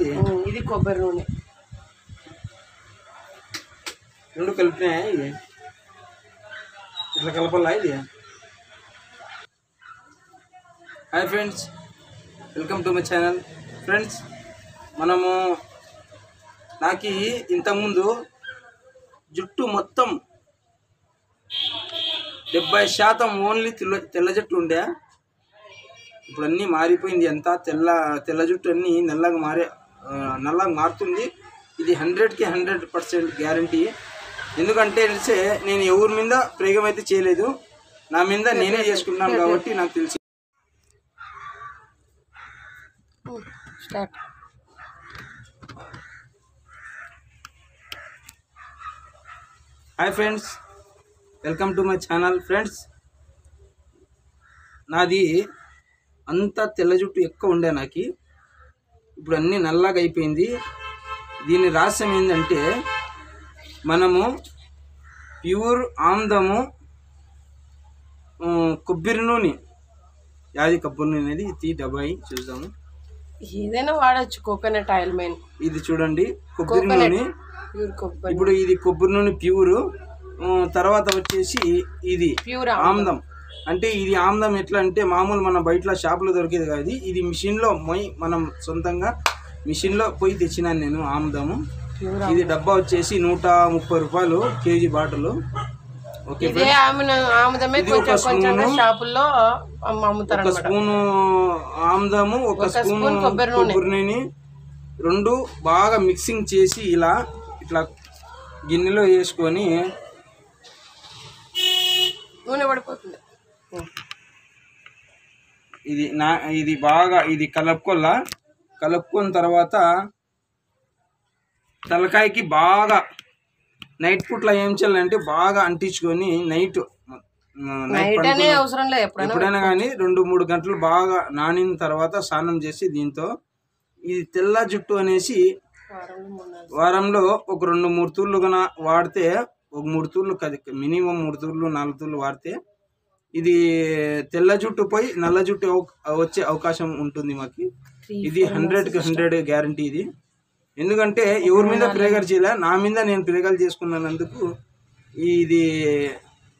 ఇది ఇది కొబ్బరి నూనె రెండు కలిపినాయా ఇది ఇట్లా కలపాలా ఇది hi friends welcome to my channel friends మనము నాకు ఇంతకుముందు జుట్టు మొత్తం 70% ఓన్లీ తెల్ల జుట్టు ఉండే ఇప్పుడు అన్నీ మారిపోయింది అంతా తెల్ల జుట్టు అన్నీ నల్లగా మారుతుంది ఇది 100కి 100% గ్యారంటీ ఎందుకంటే నేను ఎవరి మీద ప్రయోగం అయితే చేయలేదు నా మీద నేనే చేసుకున్నాను కాబట్టి నాకు తెలిసి hi friends welcome to my channel friends నాది అంతా తెల్ల జుట్టు ఎక్కువ ఉండే నాకు ఇప్పుడు అన్నీ నల్లగా అయిపోయింది దీని రహస్యం ఏంటంటే మనము ప్యూర్ ఆమ్దము కొబ్బరి నూనె యాది కొబ్బరి నూనె అనేది ఇది డబ్బాయి చూద్దాము ఏదైనా వాడచ్చు కోకోనట్ ఆయిల్ మెయిన్ ఇది చూడండి కొబ్బరి నూనె ఇప్పుడు ఇది కొబ్బరి నూనె ప్యూర్ తర్వాత వచ్చేసి ఇది ప్యూర్ ఆమ్దం అంటే ఇది ఆమ్దం ఎట్లా అంటే మామూలు మన బయట షాపులో దొరికేది కాదు ఇది మిషన్లో మనం సొంతంగా మిషన్లో పోయి తెచ్చినాను నేను ఆమ్దము ఇది డబ్బా వచ్చేసి 130 రూపాయలు కేజీ బాటిల్ ఓకే ఒక స్పూను ఆమ్దము ఒక స్పూను కొబ్బరి నూనె రెండు బాగా మిక్సింగ్ చేసి ఇట్లా గిన్నెలో వేసుకొని నూనె పడిపోతుంది ఇది బాగా ఇది కలుపుకున్న తర్వాత తలకాయకి బాగా నైట్ పూట్ల ఏం చేయాలంటే బాగా అంటించుకొని ఎప్పుడైనా కానీ 2-3 గంటలు బాగా నానిన తర్వాత స్నానం చేసి దీంతో ఇది తెల్ల జుట్టు అనేసి వారంలో ఒక 2-3 తూర్లు కన్నా వాడితే ఒక 3 తూర్లు మినిమం 3 తూర్లు 4 తూర్లు వాడితే ఇది తెల్ల జుట్టు పోయి నల్ల జుట్టు వచ్చే అవకాశం ఉంటుంది మాకు ఇది 100కి 100 గ్యారంటీ ఇది ఎందుకంటే ఎవరి మీద ప్రయోగాలు చేయలే నా మీద నేను ప్రయోగాలు చేసుకున్నందుకు ఇది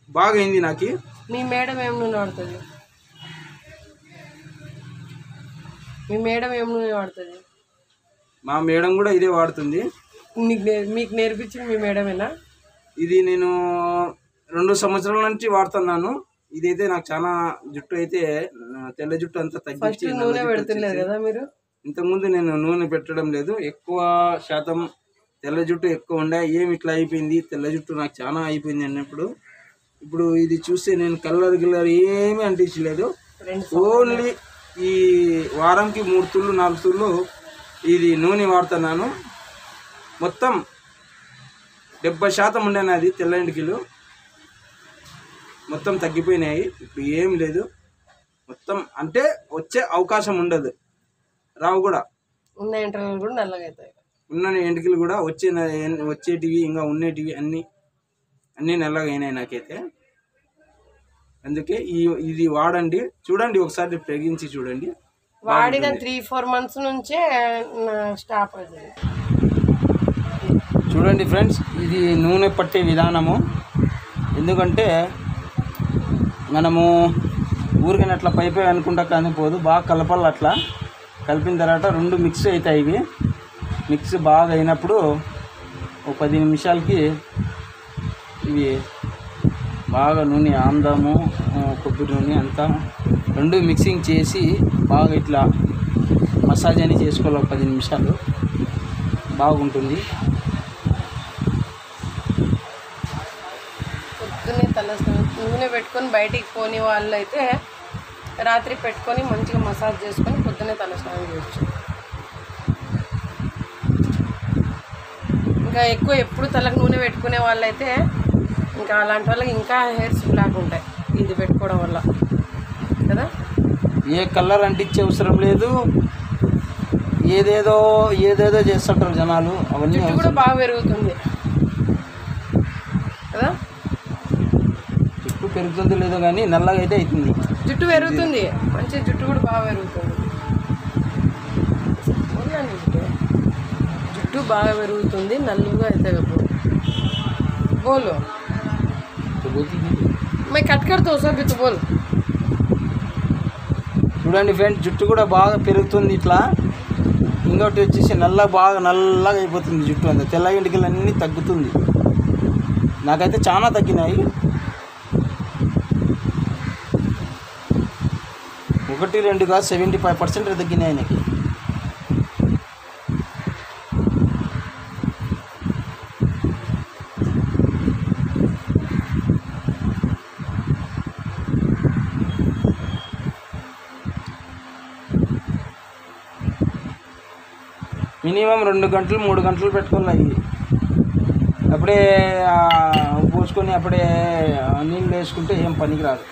బాగా అయింది నాకు మీ మేడం ఏం నూనె వాడుతుంది మీ మేడం ఏం నూనె వాడుతుంది మా మేడం కూడా ఇదే వాడుతుంది మీకు నేర్పించింది మీ మేడమేనా ఇది నేను 2 సంవత్సరాల నుంచి వాడుతున్నాను ఇదైతే నాకు చాలా జుట్టు అయితే తెల్ల జుట్టు అంతా తగ్గించి నూనె పెడుతున్నారు కదా మీరు ఇంతకుముందు నేను నూనె పెట్టడం లేదు ఎక్కువ శాతం తెల్ల జుట్టు ఎక్కువ ఉండే ఏమి ఇట్లా అయిపోయింది తెల్ల జుట్టు నాకు చాలా అయిపోయింది అన్నప్పుడు ఇప్పుడు ఇది చూస్తే నేను కలర్ ఏమీ అంటించలేదు ఓన్లీ ఈ వారంకి 3 తూర్లు 4 తూర్లు ఇది నూనె వాడుతున్నాను మొత్తం 70% ఉండేది అది తెల్ల ఎంటికలు మొత్తం తగ్గిపోయినాయి ఇప్పుడు ఏం లేదు మొత్తం అంటే వచ్చే అవకాశం ఉండదు రావు కూడా ఉన్న ఎంట్రీలు కూడా నల్లగా అవుతాయి ఉన్న ఎంటికలు కూడా వచ్చేటివి ఇంకా ఉండేటివి అన్నీ నల్లగా అయినాయి నాకైతే అందుకే ఇది వాడండి చూడండి ఒకసారి ప్రయోగించి చూడండి వాడిన 3-4 months నుంచే స్టాప్ అవుతుంది చూడండి ఫ్రెండ్స్ ఇది నూనె పట్టే విధానము ఎందుకంటే మనము ఊరికైనా అట్లా పైపోయి అనుకుంటా కానీ పోదు బాగా కలపాలి అట్లా కలిపిన తర్వాత 2 మిక్స్ అవుతాయి ఇవి మిక్స్ బాగా అయినప్పుడు ఒక 10 నిమిషాలకి ఇవి బాగా నూనె ఆమ్దము కొబ్బరి నూనె అంతా 2 మిక్సింగ్ చేసి బాగా ఇట్లా మసాజ్ అని చేసుకోవాలి ఒక 10 నిమిషాలు బాగుంటుంది పొద్దున్నే నూనె పెట్టుకొని బయటికి పోని వాళ్ళు అయితే రాత్రి పెట్టుకొని మంచిగా మసాజ్ చేసుకొని పొద్దున్నే తలస్నానం చేయొచ్చు ఇంకా ఎక్కువ ఎప్పుడు తలకు నూనె పెట్టుకునే వాళ్ళైతే ఇంకా అలాంటి వాళ్ళకి ఇంకా హెయిర్స్ బ్లాక్ ఉంటాయి ఇది పెట్టుకోవడం వల్ల కదా ఏ కలర్ అంటించే అవసరం లేదు ఏదేదో చేస్తుంటారు జనాలు అవన్నీ జుట్టు కూడా బాగా పెరుగుతుంది కదా జుట్టు పెరుగుతుంది లేదో కానీ నల్లగా అయితే అవుతుంది జుట్టు పెరుగుతుంది మంచి జుట్టు కూడా బాగా పెరుగుతుంది బాగా పెరుగుతుంది, నల్లుగా అవుతాయి అప్పుడు. బోలో मैं कट कर दो सब तो बोल. చూడండి ఫ్రెండ్స్, జుట్టు కూడా బాగా పెరుగుతుంది ఇట్లా. ఇంకోటి వచ్చేసి బాగా నల్లగా అయిపోతుంది జుట్టు అంతా. తెల్ల వెంట్రుకలు అన్నీ తగ్గుతుంది. నాకైతే చాలా తగ్గినాయి. 1-2 కాదు 75% తగ్గినాయి నాకు. మినిమం 2 గంటలు 3 గంటలు పెట్టుకోవాలి. అప్పుడే పోసుకొని అప్పుడే నీళ్ళు వేసుకుంటే ఏం పనికి రాదు.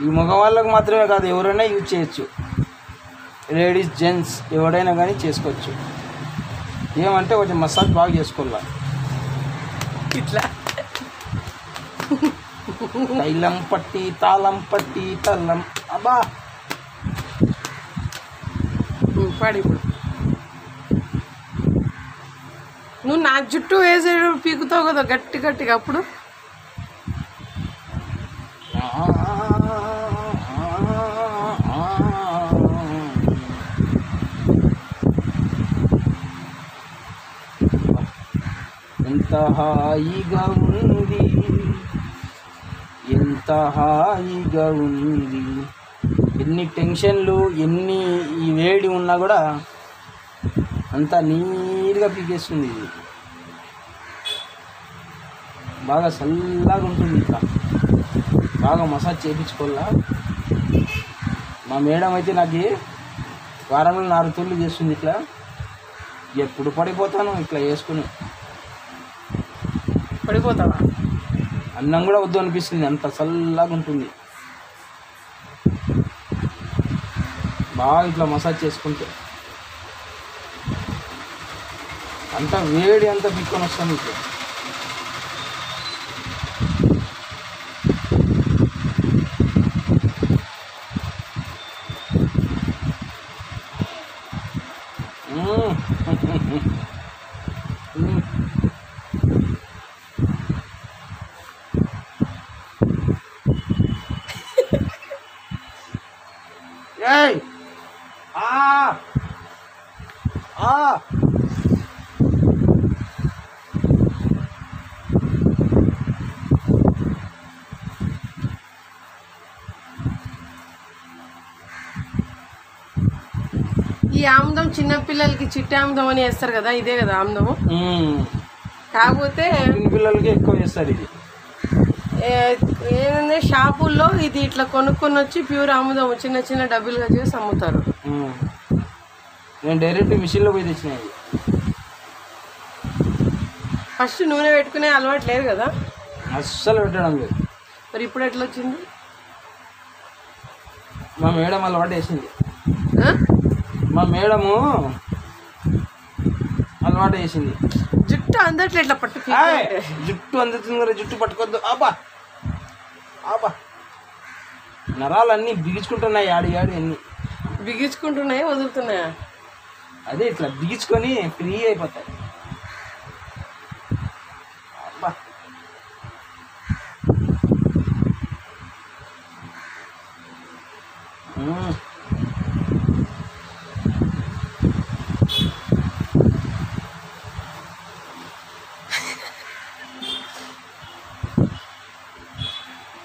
ఈ మగవాళ్ళకు మాత్రమే కాదు, ఎవరైనా యూజ్ చేయొచ్చు. లేడీస్ జెంట్స్ ఎవడైనా కానీ చేసుకోవచ్చు. ఏమంటే కొంచెం మసాజ్ బాగా చేసుకోవాలి. ఇట్లా తైలం పట్టి తాళం పట్టి తల్లం. అబ్బా పాడి. ఇప్పుడు నువ్వు నా జుట్టు వేసే పీకుతావు కదా గట్టి గట్టిగా, అప్పుడు ఎంత హాయిగా ఉంది, ఎంత హాయిగా ఉంది. ఎన్ని టెన్షన్లు ఎన్ని ఈ వేడి ఉన్నా కూడా అంతా నీట్గా పీకేస్తుంది. ఇది బాగా చల్లగా ఉంటుంది. ఇట్లా బాగా మసాజ్ చేయించుకోవాలా. మా మేడం అయితే నాకు వారంలో 4 తూర్లు చేస్తుంది. ఇట్లా ఎప్పుడు పడిపోతాను ఇట్లా వేసుకుని. పడిపోతావా? అన్నం కూడా వద్దు అనిపిస్తుంది, అంత చల్లగా ఉంటుంది. బాగా ఇట్లా మసాజ్ చేసుకుంటే అంత వేడి అంతా పీక్కొని వస్తాను. ఇట్లా ఏయ్ ఈ ఆముదం చిన్నపిల్లలకి చిట్టి ఆముదం అని వేస్తారు కదా, ఇదే కదా ఆముదము. కాకపోతే పిల్లలకి ఎక్కువ చేస్తారు. ఇది ఏంటంటే షాపుల్లో ఇది ఇట్లా కొనుక్కొని వచ్చి ప్యూర్ ఆముదం చిన్న చిన్న డబ్బులుగా చేసి అమ్ముతారు. నేను డైరెక్ట్ మిషన్లో పోయి తెచ్చినా. ఫస్ట్ నూనె పెట్టుకునే అలవాటు లేదు కదా, అస్సలు పెట్టడం లేదు. మరి ఇప్పుడు ఎట్లా వచ్చింది? మా మేడం అలవాటు వేసింది. మా మేడము అలవాటు వేసింది. జుట్టు అందట్లో ఇట్లా పట్టు, జుట్టు అందుతుంది కదా, జుట్టు పట్టుకోద్దు. ఆబా ఆబా నరాలన్నీ బిగించుకుంటున్నాయి. ఆడి అన్నీ బిగించుకుంటున్నాయి, వదులుతున్నాయా? అదే ఇట్లా బిగించుకొని ఫ్రీ అయిపోతాయి. అబ్బా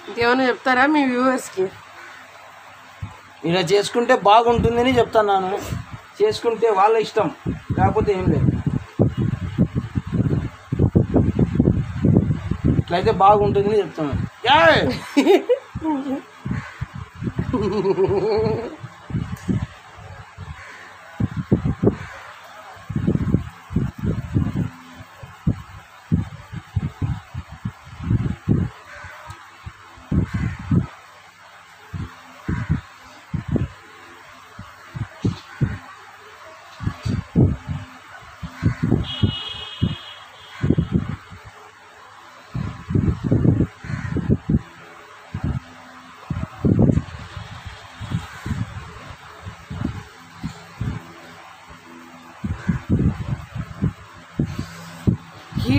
ఇంకేమైనా చెప్తారా మీ వ్యూవర్స్కి? ఇలా చేసుకుంటే బాగుంటుందని చెప్తున్నాను. చేసుకుంటే వాళ్ళ ఇష్టం, కాకపోతే ఏం లేదు. ఇట్లయితే బాగుంటుందని చెప్తున్నాను.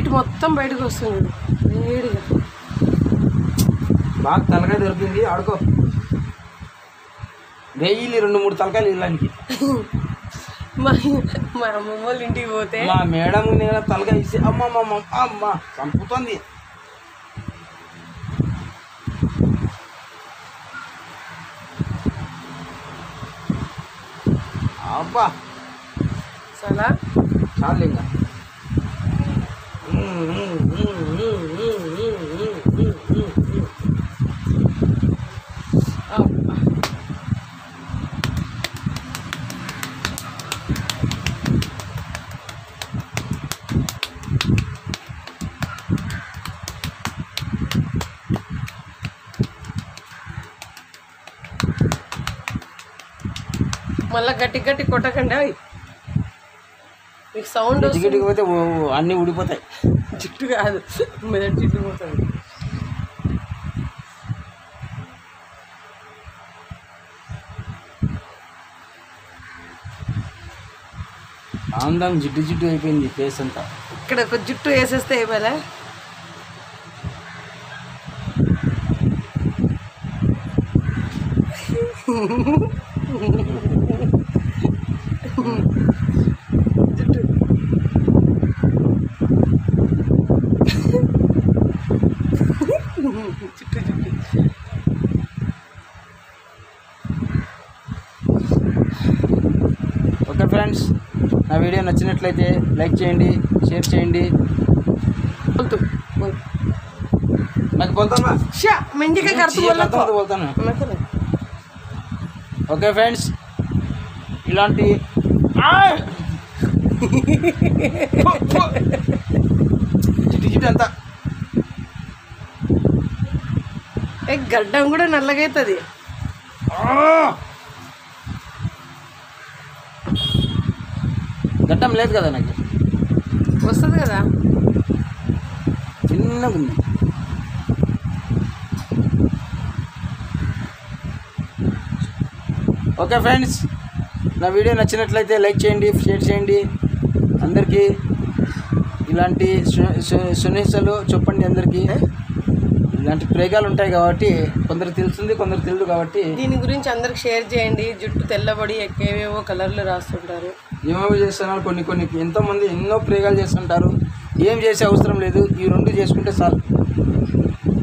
హీట్ మొత్తం బయటకు వస్తుంది వేడిగా. బాగా తలకాయ దొరికింది, ఆడుకో. డైలీ 2-3 తలకాయలు ఇళ్ళకి. మా అమ్మమ్మ వాళ్ళ ఇంటికి పోతే మా మేడం నేను తలకాయ ఇస్తే అమ్మ చంపుతుంది. అబ్బా చాలా చాలు ఇంకా. మళ్ళీ గట్టి గట్టి కొట్టకండి. అవి మీకు సౌండ్ జిగిటికి పోతే అన్నీ ఊడిపోతాయి. జుట్టు కాదు, మెదడు జిట్టు పోతుంది. ఆందం జిడ్డు జిడ్డు అయిపోయింది ఫేస్ అంతా. ఇక్కడ ఒక జుట్టు వేసేస్తే అయిపోయా. ఓకే ఫ్రెండ్స్, నా వీడియో నచ్చినట్లయితే లైక్ చేయండి, షేర్ చేయండి. నాకు పోతాను పోతాను. ఓకే ఫ్రెండ్స్, ఇలాంటి జిడ్డు అంతా గడ్డం కూడా నల్లగా అవుతుంది. గడ్డం లేదు కదా నాకు, వస్తుంది కదా, చిన్నగా ఉంది. ఓకే ఫ్రెండ్స్, నా వీడియో నచ్చినట్లయితే లైక్ చేయండి, షేర్ చేయండి. అందరికీ ఇలాంటి సునిశ్చలు చెప్పండి. అందరికీ ఇలాంటి ప్రయోగాలు ఉంటాయి కాబట్టి కొందరు తెలుస్తుంది, కొందరు తెలియదు కాబట్టి దీని గురించి అందరికి షేర్ చేయండి. జుట్టు తెల్లబడి ఏవేవో కలర్లు రాస్తుంటారు, ఏమేమి చేస్తున్నారు. కొన్ని ఎంతోమంది ఎన్నో ప్రయోగాలు చేస్తుంటారు. ఏం చేసే అవసరం లేదు, ఈ 2 చేసుకుంటే చాలు.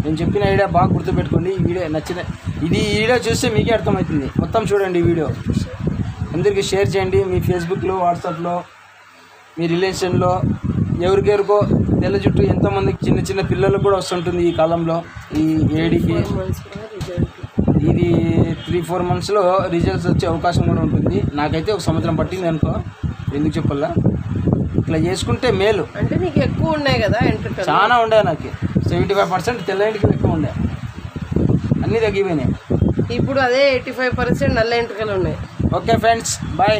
నేను చెప్పిన ఐడియా బాగా గుర్తుపెట్టుకోండి. ఈ వీడియో నచ్చిన ఈ వీడియో చూస్తే మీకే అర్థమవుతుంది. మొత్తం చూడండి ఈ వీడియో, అందరికీ షేర్ చేయండి. మీ ఫేస్బుక్లో, వాట్సాప్లో, మీ రిలేషన్లో ఎవరికెవరికో తెల్ల జుట్టు ఎంతోమందికి చిన్న చిన్న పిల్లలకు కూడా వస్తుంటుంది ఈ కాలంలో. ఈ ఏడికి ఇది 3-4 మంత్స్లో రిజల్ట్స్ వచ్చే అవకాశం కూడా ఉంటుంది. నాకైతే 1 సంవత్సరం పట్టింది అనుకో, ఎందుకు చెప్పాలా. ఇట్లా చేసుకుంటే మేలు. అంటే నీకు ఎక్కువ ఉన్నాయి కదా ఎంట్రుకలు, చాలా ఉండే. నాకు 75% తెల్ల ఎంట్రుకలు ఎక్కువ ఉండే, అన్నీ తగ్గిపోయినాయి. ఇప్పుడు అదే 85% నల్ల ఎంట్రుకలు ఉన్నాయి. Okay friends, bye.